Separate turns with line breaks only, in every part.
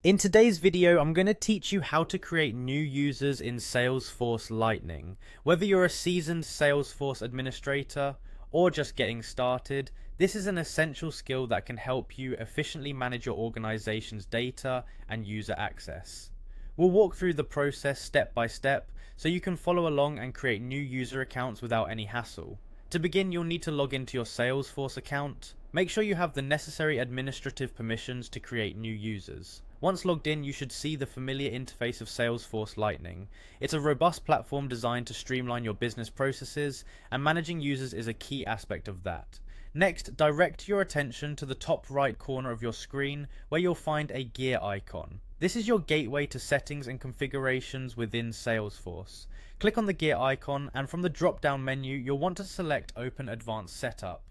In today's video, I'm going to teach you how to create new users in Salesforce Lightning. Whether you're a seasoned Salesforce administrator or just getting started, this is an essential skill that can help you efficiently manage your organization's data and user access. We'll walk through the process step by step so you can follow along and create new user accounts without any hassle. To begin, you'll need to log into your Salesforce account. Make sure you have the necessary administrative permissions to create new users. Once logged in, you should see the familiar interface of Salesforce Lightning. It's a robust platform designed to streamline your business processes, and managing users is a key aspect of that. Next, direct your attention to the top right corner of your screen where you'll find a gear icon. This is your gateway to settings and configurations within Salesforce. Click on the gear icon, and from the drop-down menu, you'll want to select Open Advanced Setup.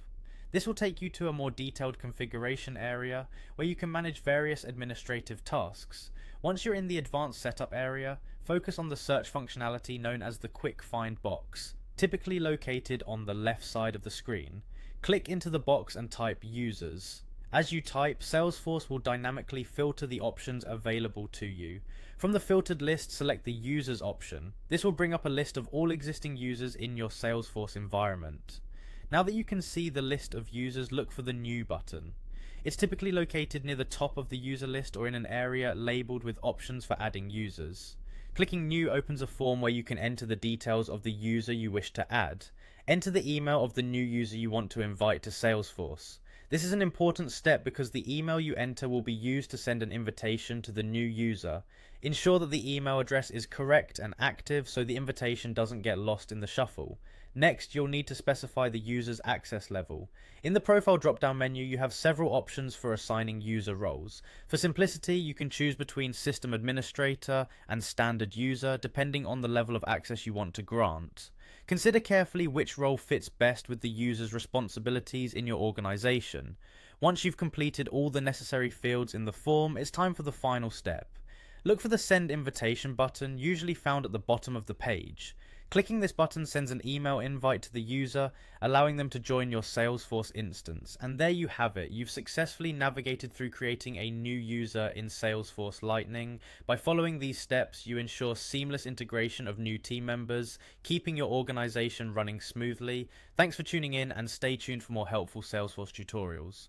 This will take you to a more detailed configuration area where you can manage various administrative tasks. Once you're in the Advanced Setup area, focus on the search functionality known as the Quick Find box, typically located on the left side of the screen. Click into the box and type Users. As you type, Salesforce will dynamically filter the options available to you. From the filtered list, select the Users option. This will bring up a list of all existing users in your Salesforce environment. Now that you can see the list of users, look for the New button. It's typically located near the top of the user list or in an area labeled with options for adding users. Clicking New opens a form where you can enter the details of the user you wish to add. Enter the email of the new user you want to invite to Salesforce. This is an important step because the email you enter will be used to send an invitation to the new user. Ensure that the email address is correct and active so the invitation doesn't get lost in the shuffle. Next, you'll need to specify the user's access level. In the profile drop-down menu, you have several options for assigning user roles. For simplicity, you can choose between System Administrator and Standard User, depending on the level of access you want to grant. Consider carefully which role fits best with the user's responsibilities in your organization. Once you've completed all the necessary fields in the form, it's time for the final step. Look for the Send Invitation button, usually found at the bottom of the page. Clicking this button sends an email invite to the user, allowing them to join your Salesforce instance. And there you have it. You've successfully navigated through creating a new user in Salesforce Lightning. By following these steps, you ensure seamless integration of new team members, keeping your organization running smoothly. Thanks for tuning in, and stay tuned for more helpful Salesforce tutorials.